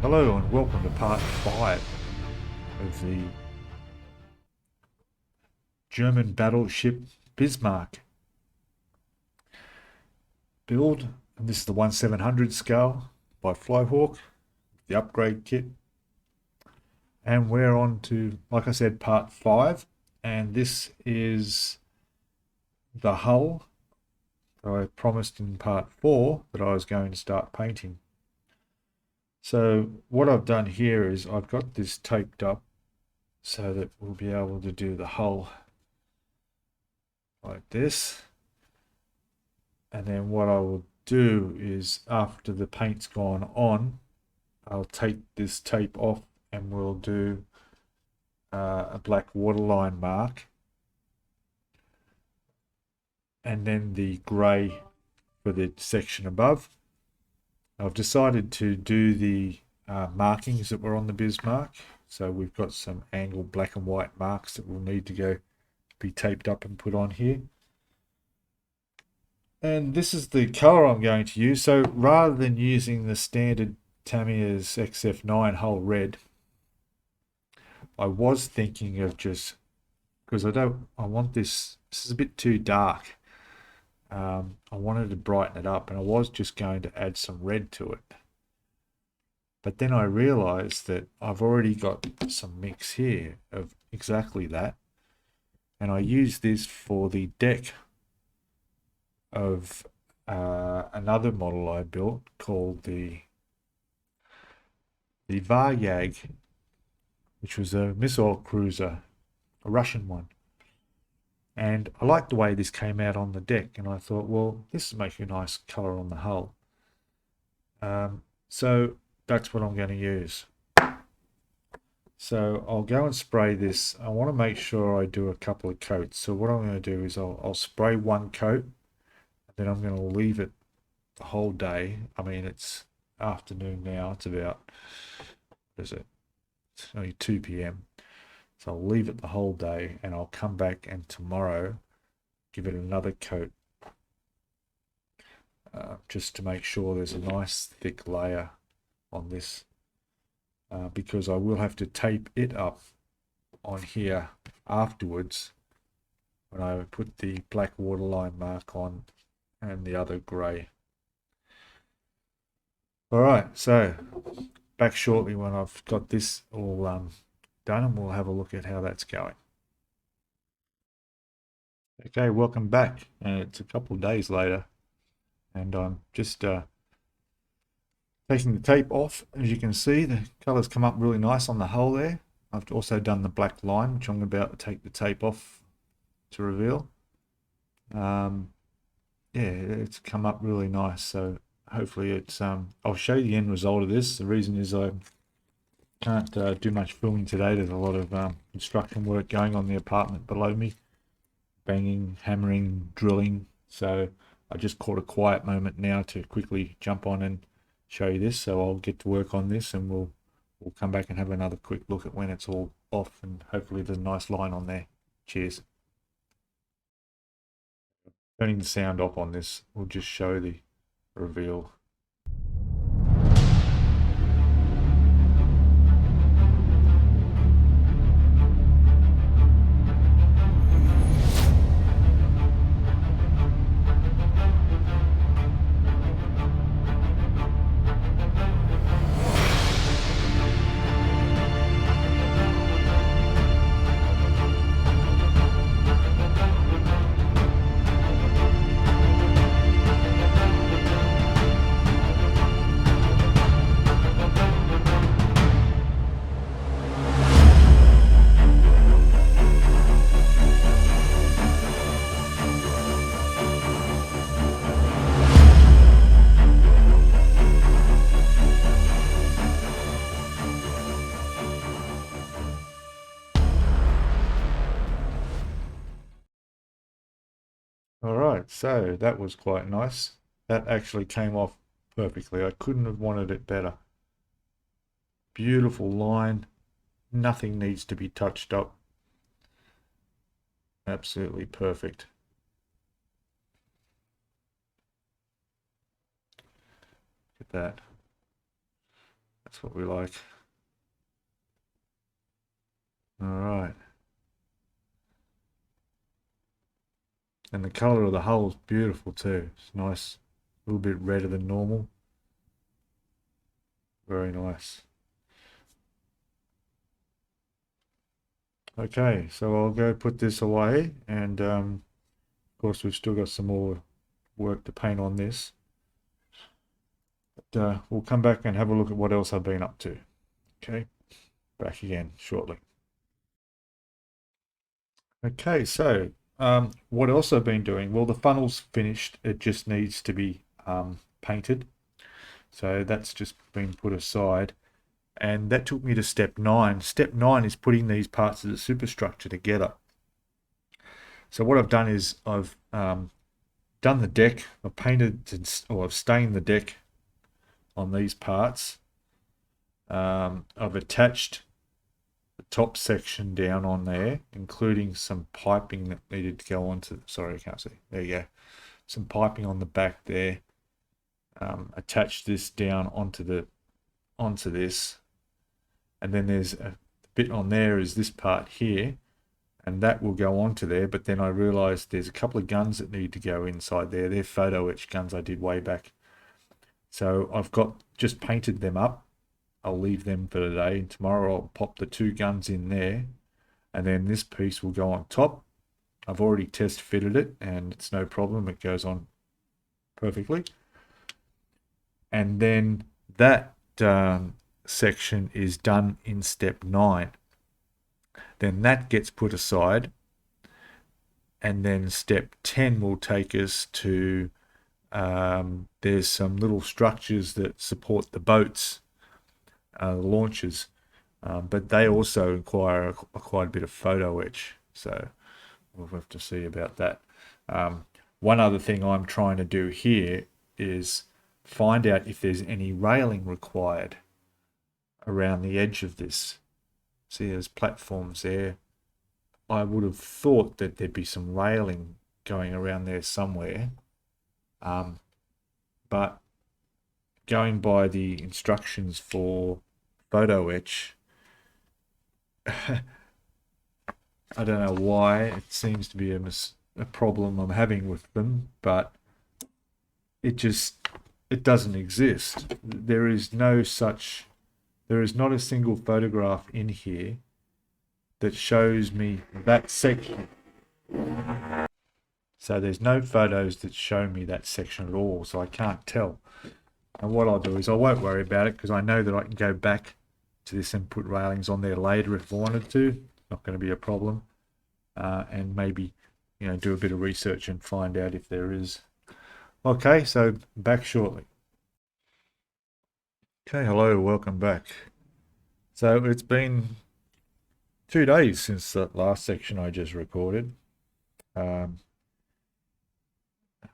Hello and welcome to part 5 of the German battleship Bismarck build. And this is the 1/700 scale by FlyHawk, the upgrade kit. And we're on to, like I said, part 5. And this is the hull that I promised in part 4 that I was going to start painting. So what I've done here is I've got this taped up so that we'll be able to do the hull like this. And then what I will do is after the paint's gone on, I'll take this tape off and we'll do a black waterline mark and then the grey for the section above. I've decided to do the markings that were on the Bismarck. So we've got some angled black and white marks that will need to be taped up and put on here. And this is the color I'm going to use. So rather than using the standard Tamiya's XF9 hull red, I was thinking of just, because I want this is a bit too dark. I wanted to brighten it up and I was just going to add some red to it. But then I realized that I've already got some mix here of exactly that. And I use this for the deck of another model I built called the Varyag, which was a missile cruiser, a Russian one. And I liked the way this came out on the deck, and I thought, well, this is making a nice color on the hull. So that's what I'm going to use. So I'll go and spray this. I want to make sure I do a couple of coats. So what I'm going to do is I'll spray one coat, then I'm going to leave it the whole day. I mean, it's afternoon now. It's about, what is it? It's only 2 p.m. So I'll leave it the whole day and I'll come back and tomorrow give it another coat just to make sure there's a nice thick layer on this because I will have to tape it up on here afterwards when I put the black waterline mark on and the other grey. Alright, so back shortly when I've got this all done and we'll have a look at how that's going. Okay, welcome back. It's a couple of days later and I'm just taking the tape off. As you can see, the colours come up really nice on the hull there. I've also done the black line, which I'm about to take the tape off to reveal. Yeah, it's come up really nice. So hopefully it's, I'll show you the end result of this. The reason is I can't do much filming today. There's a lot of construction work going on in the apartment below me. Banging, hammering, drilling. So I just caught a quiet moment now to quickly jump on and show you this. So I'll get to work on this and we'll come back and have another quick look at when it's all off and hopefully there's a nice line on there. Cheers. Turning the sound off on this will just show the reveal. Alright, so that was quite nice. That actually came off perfectly. I couldn't have wanted it better. Beautiful line. Nothing needs to be touched up. Absolutely perfect. Look at that. That's what we like. All right. And the color of the hull is beautiful too. It's nice, a little bit redder than normal. Very nice. Okay, so I'll go put this away, and of course we've still got some more work to paint on this. But we'll come back and have a look at what else I've been up to. Okay, back again shortly. Okay, so what else I've been doing? Well, the funnel's finished. It just needs to be painted. So that's just been put aside. And that took me to step 9. Step 9 is putting these parts of the superstructure together. So what I've done is I've done the deck. I've painted or I've stained the deck on these parts. I've attached the top section down on there, including some piping that needed to go onto. Sorry, I can't see. There you go. Some piping on the back there. Attached this down onto this. And then there's a bit on there is this part here, and that will go onto there. But then I realized there's a couple of guns that need to go inside there. They're photo etch guns I did way back. So I've just painted them up. I'll leave them for today, and tomorrow I'll pop the 2 guns in there, and then this piece will go on top. I've already test fitted it, and it's no problem. It goes on perfectly. And then that section is done in step 9. Then that gets put aside, and then step 10 will take us to there's some little structures that support the boats, the launches, but they also require quite a bit of photo etch, so we'll have to see about that. One other thing I'm trying to do here is find out if there's any railing required around the edge of this. See, there's platforms there. I would have thought that there'd be some railing going around there somewhere, but going by the instructions for photo etch, I don't know why it seems to be a problem I'm having with them, but it doesn't exist. There is not a single photograph in here that shows me that section. So there's no photos that show me that section at all, so I can't tell. And what I'll do is I won't worry about it, because I know that I can go back to this and put railings on there later if I wanted to. It's not going to be a problem. And maybe, do a bit of research and find out if there is. Okay, so back shortly. Okay, hello, welcome back. So it's been 2 days since that last section I just recorded.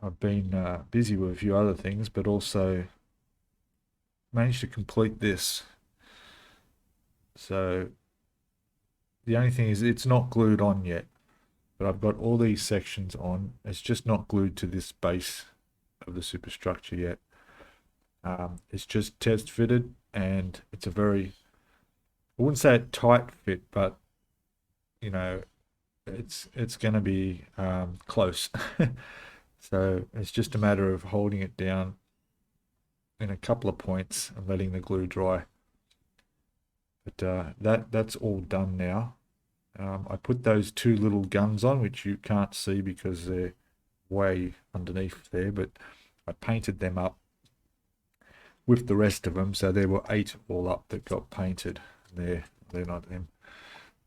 I've been busy with a few other things, but also managed to complete this. So the only thing is it's not glued on yet, but I've got all these sections on. It's just not glued to this base of the superstructure yet. It's just test fitted, and it's a very, I wouldn't say a tight fit, but it's going to be close. So it's just a matter of holding it down in a couple of points and letting the glue dry. But that's all done now. I put those 2 little guns on, which you can't see because they're way underneath there, but I painted them up with the rest of them, so there were 8 all up that got painted. They're not them.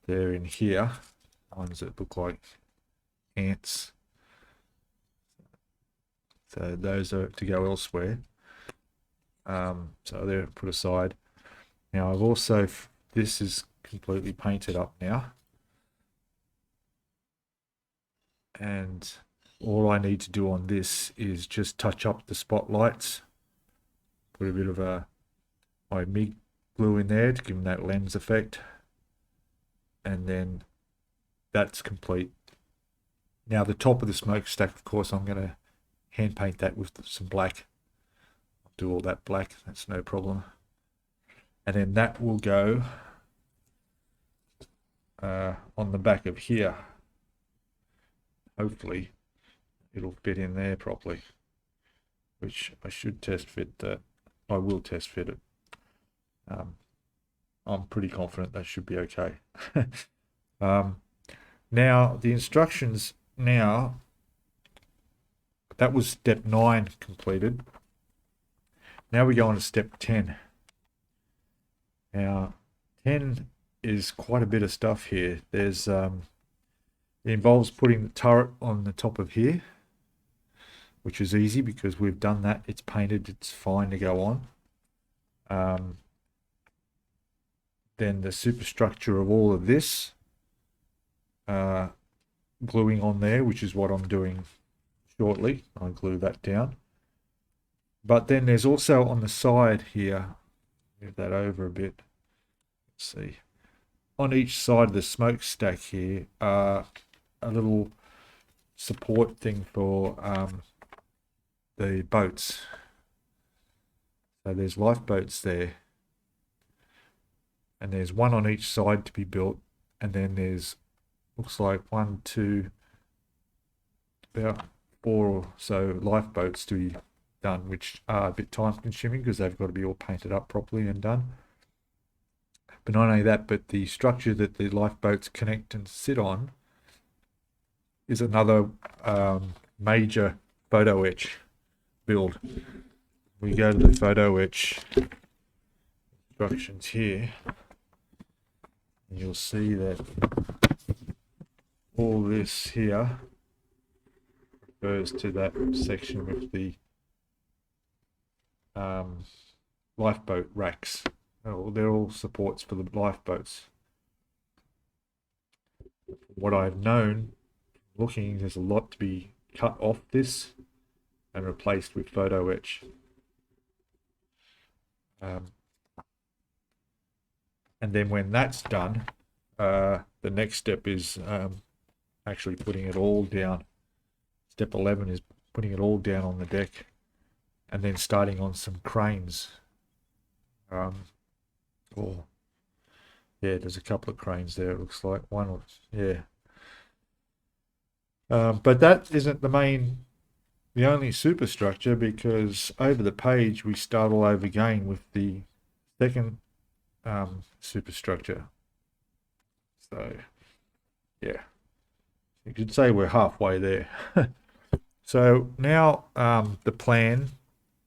They're in here, ones that look like ants. So those are to go elsewhere. So they're put aside. Now I've also, this is completely painted up now, and all I need to do on this is just touch up the spotlights, put a bit of my MIG glue in there to give them that lens effect, and then that's complete. Now the top of the smokestack, of course, I'm going to hand paint that with some black. I'll do all that black, that's no problem. and then that will go on the back of here. Hopefully it'll fit in there properly, which I should test fit that. I will test fit it. I'm pretty confident that should be okay. Now the instructions, now that was step 9 completed. Now we go on to step 10. Now 10 is quite a bit of stuff here. There's it involves putting the turret on the top of here, which is easy because we've done that. It's painted, it's fine to go on. Then the superstructure of all of this gluing on there, which is what I'm doing shortly. I'll glue that down. But then there's also on the side here, move that over a bit. Let's see. On each side of the smokestack here, a little support thing for the boats. So there's lifeboats there. And there's one on each side to be built. And then there's, looks like 1, 2, about 4 or so lifeboats to be done, which are a bit time consuming because they've got to be all painted up properly and done. But not only that, but the structure that the lifeboats connect and sit on is another major photo-etch build. We go to the photo-etch instructions here, and you'll see that all this here refers to that section with the lifeboat racks. Oh, they're all supports for the lifeboats. What I've known, looking, there's a lot to be cut off this and replaced with photo-etch. And then when that's done, the next step is actually putting it all down. Step 11 is putting it all down on the deck and then starting on some cranes. Yeah, there's a couple of cranes there, it looks like. One or, yeah. But that isn't the only superstructure, because over the page we start all over again with the second superstructure. So, yeah, you could say we're halfway there. So now the plan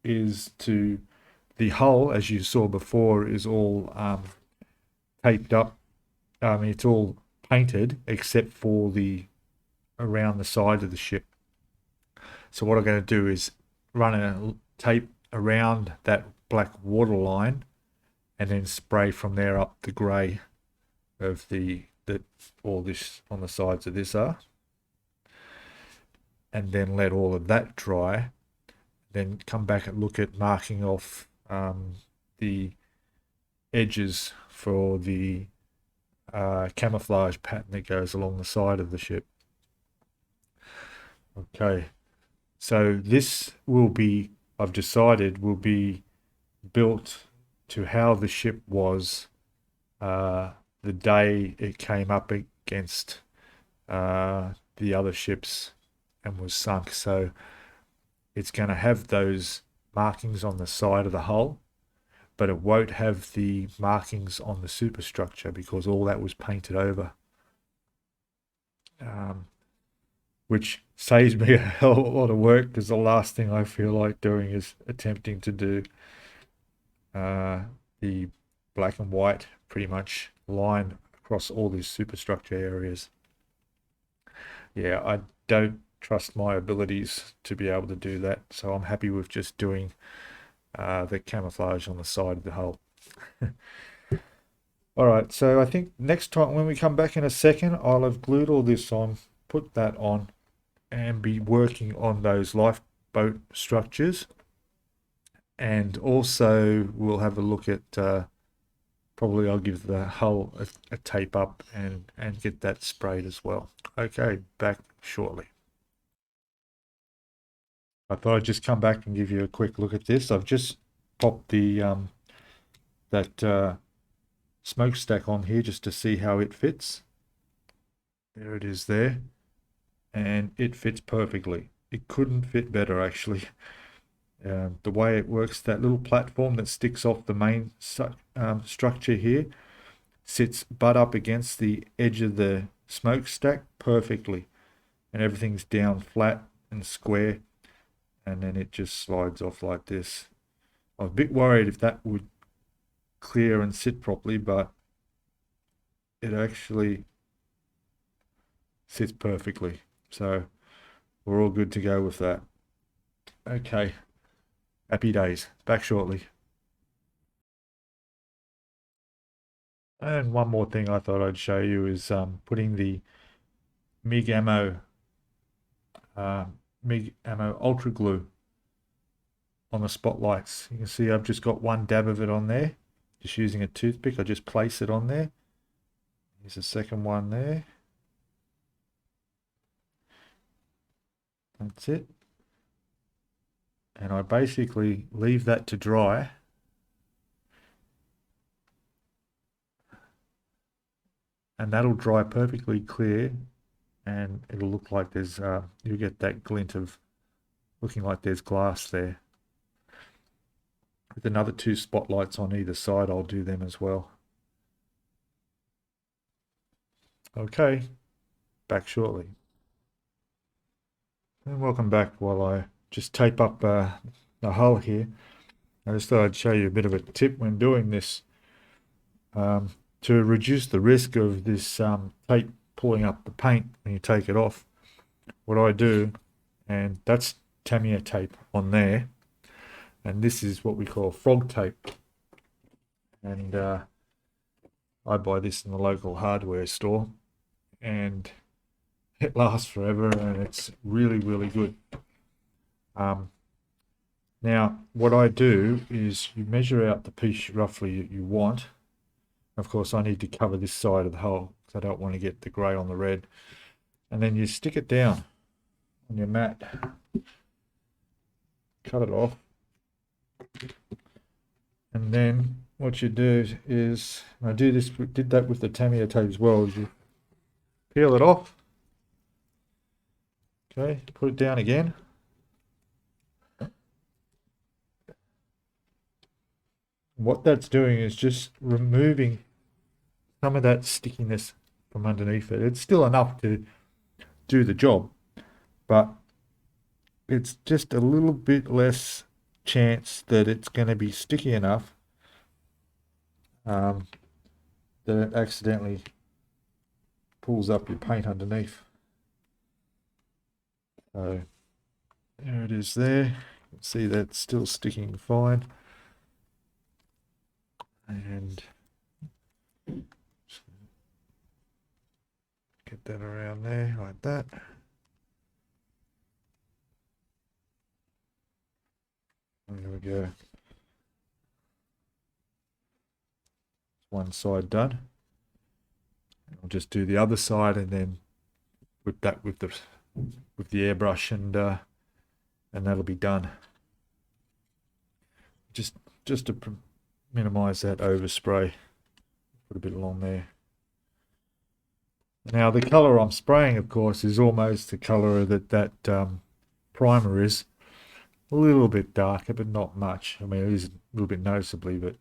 is to, the hull, as you saw before, is all taped up. It's all painted except for the around the side of the ship. So what I'm going to do is run a tape around that black water line and then spray from there up the grey of that all this on the sides of this are, and then let all of that dry, then come back and look at marking off the edges for the camouflage pattern that goes along the side of the ship. Okay, so this will be, I've decided, will be built to how the ship was the day it came up against the other ships and was sunk. So it's going to have those markings on the side of the hull, but it won't have the markings on the superstructure because all that was painted over, which saves me a hell of a lot of work, because the last thing I feel like doing is attempting to do the black and white pretty much line across all these superstructure areas. Yeah, I don't trust my abilities to be able to do that, so I'm happy with just doing the camouflage on the side of the hull. Alright, so I think next time when we come back in a second, I'll have glued all this on, put that on, and be working on those lifeboat structures. And also we'll have a look at, probably I'll give the hull a tape up and get that sprayed as well. Okay, back shortly. I thought I'd just come back and give you a quick look at this. I've just popped the that smokestack on here just to see how it fits. There it is there, and it fits perfectly. It couldn't fit better actually. The way it works, that little platform that sticks off the main structure here sits butt up against the edge of the smokestack perfectly, and everything's down flat and square, and then it just slides off like this. I was a bit worried if that would clear and sit properly, but it actually sits perfectly, so we're all good to go with that. Okay, happy days. Back shortly. And one more thing I thought I'd show you is putting the MIG ammo ultra glue on the spotlights. You can see I've just got one dab of it on there, just using a toothpick. I just place it on there. Here's the second one there. That's it. And I basically leave that to dry. And that'll dry perfectly clear, and it'll look like there's, you get that glint of looking like there's glass there. With another two spotlights on either side, I'll do them as well. Okay, back shortly. And welcome back while I just tape up the hull here. I just thought I'd show you a bit of a tip when doing this. To reduce the risk of this tape pulling up the paint when you take it off, what I do, and that's Tamiya tape on there, and this is what we call frog tape, and I buy this in the local hardware store, and it lasts forever, and it's really, really good. Now, what I do is you measure out the piece roughly you want. Of course, I need to cover this side of the hull because I don't want to get the grey on the red. And then you stick it down on your mat, cut it off, and then what you do is, I did that with the Tamiya tape as well, is you peel it off, okay, put it down again, what that's doing is just removing some of that stickiness from underneath it. It's still enough to do the job, but it's just a little bit less chance that it's going to be sticky enough that it accidentally pulls up your paint underneath. So there it is there. You can see that's still sticking fine. And get that around there like that. And there we go. One side done. I'll just do the other side and then whip that with the airbrush, and that'll be done. Just to minimize that overspray, put a bit along there. Now the color I'm spraying, of course, is almost the color that primer is. A little bit darker, but not much. I mean, it is a little bit noticeably, but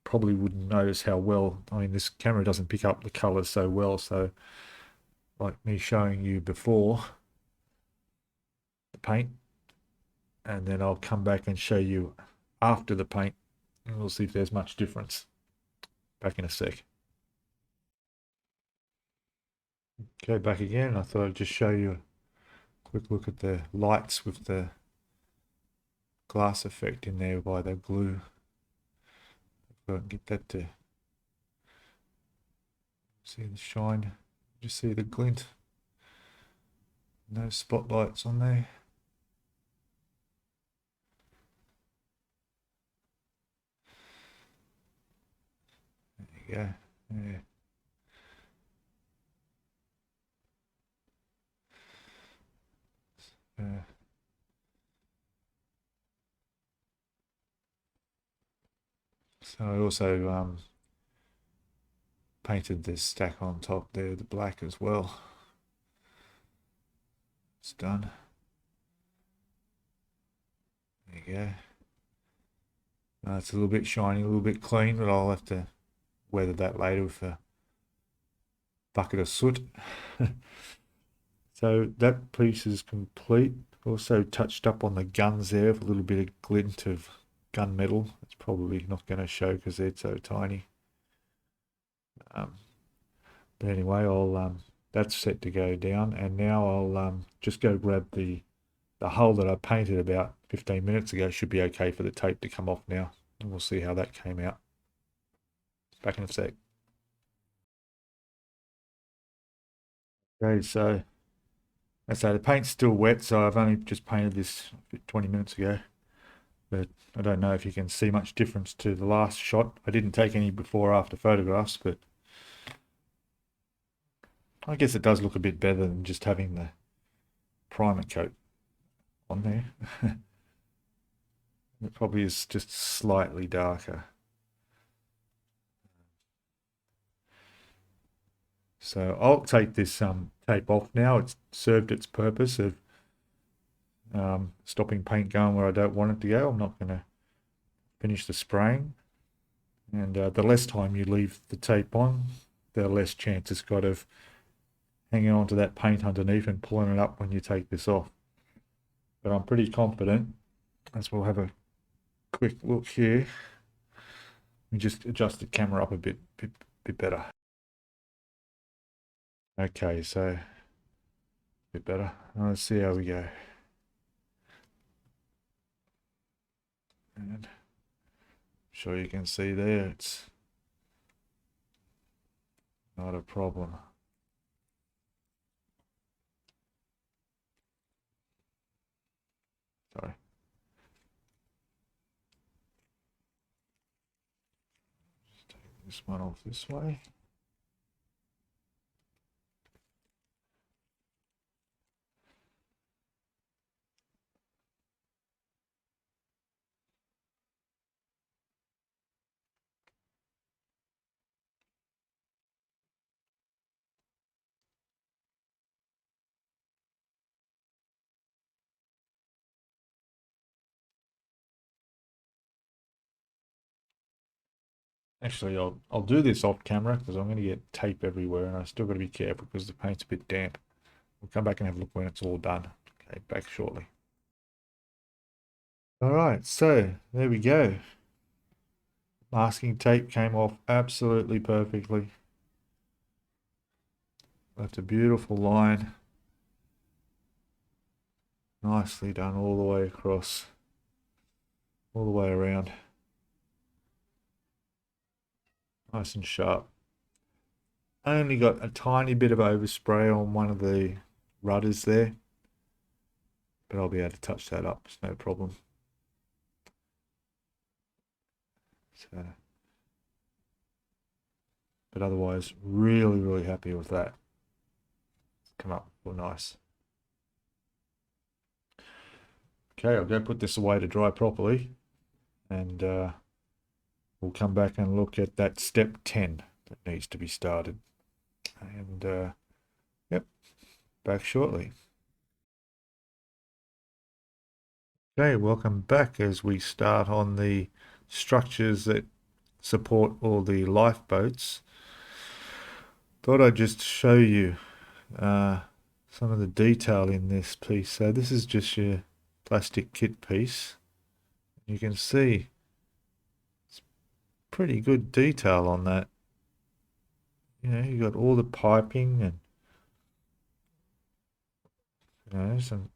probably wouldn't notice how well. I mean, this camera doesn't pick up the colors so well, so like me showing you before the paint, and then I'll come back and show you after the paint, and we'll see if there's much difference. Back in a sec. Okay, back again. I thought I'd just show you a quick look at the lights with the glass effect in there by the glue. Go and get that to see the shine. Just see the glint. No spotlights on there. There you go. Yeah. So I also painted this stack on top there, the black as well. It's done. There you go. It's a little bit shiny, a little bit clean, but I'll have to weather that later with a bucket of soot. So that piece is complete. Also touched up on the guns there with a little bit of glint of gunmetal. It's probably not going to show because they're so tiny. But anyway, I'll that's set to go down, and now I'll just go grab the hull that I painted about 15 minutes ago. Should be okay for the tape to come off now, and we'll see how that came out. Back in a sec. Okay, so the paint's still wet, so I've only just painted this 20 minutes ago, but I don't know if you can see much difference to the last shot. I didn't take any before or after photographs, but I guess it does look a bit better than just having the primer coat on there. It probably is just slightly darker. So I'll take this tape off now. It's served its purpose of stopping paint going where I don't want it to go. I'm not going to finish the spraying. And the less time you leave the tape on, the less chance it's got of hanging on to that paint underneath and pulling it up when you take this off. But I'm pretty confident, as we'll have a quick look here. Let me just adjust the camera up a bit better. Okay, so a bit better. Let's see how we go. And I'm sure you can see there, it's not a problem. Sorry. Just take this one off this way. Actually, I'll do this off camera because I'm going to get tape everywhere, and I still got to be careful because the paint's a bit damp. We'll come back and have a look when it's all done. Okay, back shortly. All right, so there we go. Masking tape came off absolutely perfectly. Left a beautiful line. Nicely done all the way across, all the way around. Nice and sharp. I only got a tiny bit of overspray on one of the rudders there, but I'll be able to touch that up, it's no problem. So, but otherwise, really happy with that. It's come up real nice. Okay, I'll go put this away to dry properly, and we'll come back and look at that step 10 that needs to be started. And yep, back shortly. Okay, welcome back as we start on the structures that support all the lifeboats. Thought I'd just show you some of the detail in this piece. So this is just your plastic kit piece. You can see it's pretty good detail on that. You know, you got all the piping and some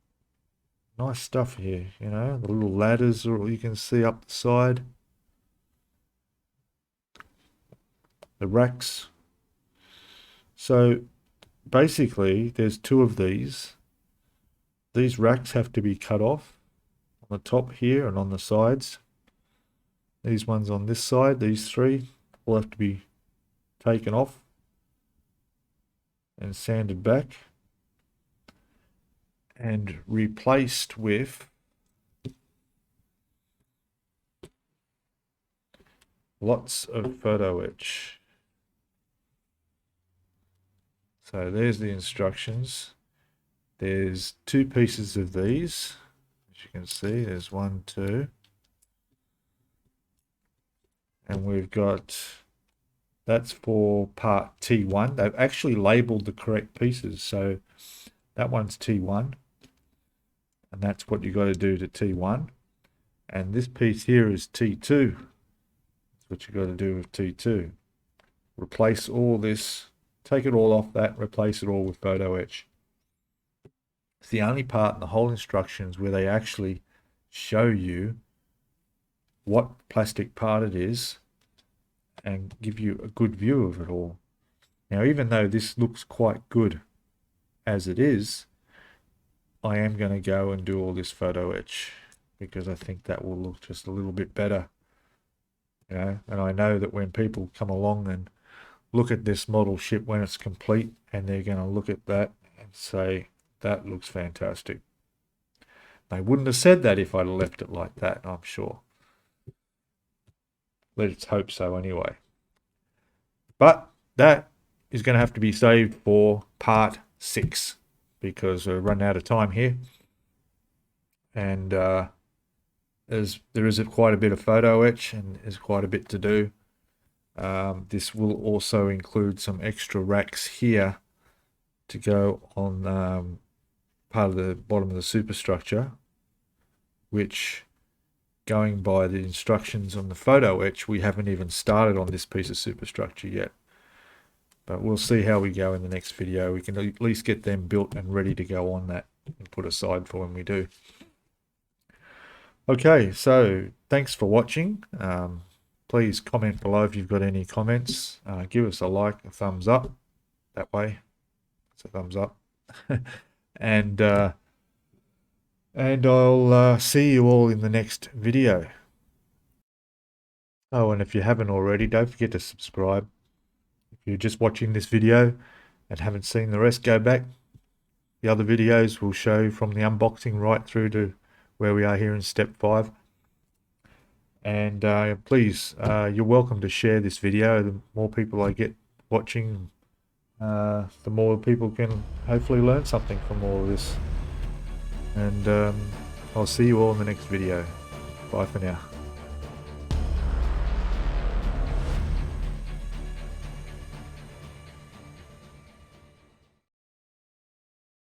nice stuff here. You know, the little ladders you can see up the side. The racks. So basically there's two of these. These racks have to be cut off on the top here and on the sides. These ones on this side, these three, will have to be taken off and sanded back and replaced with lots of Photo-etch. So there's the instructions. There's 2 pieces of these, as you can see. There's 1, 2. And we've got, that's for part T1. They've actually labeled the correct pieces. So that one's T1. And that's what you got to do to T1. And this piece here is T2. That's what you got to do with T2. Replace all this, take it all off that, replace it all with Photo-etch. It's the only part in the whole instructions where they actually show you what plastic part it is and give you a good view of it all. Now, even though this looks quite good as it is, I am going to go and do all this Photo-etch because I think that will look just a little bit better. You know, and I know that when people come along and look at this model ship when it's complete, and they're going to look at that and say, that looks fantastic. They wouldn't have said that if I'd left it like that, I'm sure. Let's hope so anyway. But that is going to have to be saved for part 6 because we're running out of time here. And there is quite a bit of Photo-etch and there's quite a bit to do. This will also include some extra racks here to go on part of the bottom of the superstructure, which, going by the instructions on the Photo-etch, we haven't even started on this piece of superstructure yet. But we'll see how we go in the next video. We can at least get them built and ready to go on that and put aside for when we do. Okay, so thanks for watching. Please comment below if you've got any comments. Give us a like, a thumbs up. That way, it's a thumbs up. And I'll see you all in the next video. Oh, and if you haven't already, don't forget to subscribe. If you're just watching this video and haven't seen the rest, go back. The other videos will show from the unboxing right through to where we are here in step 5. And please, you're welcome to share this video. The more people I get watching, the more people can hopefully learn something from all of this. And I'll see you all in the next video. Bye for now.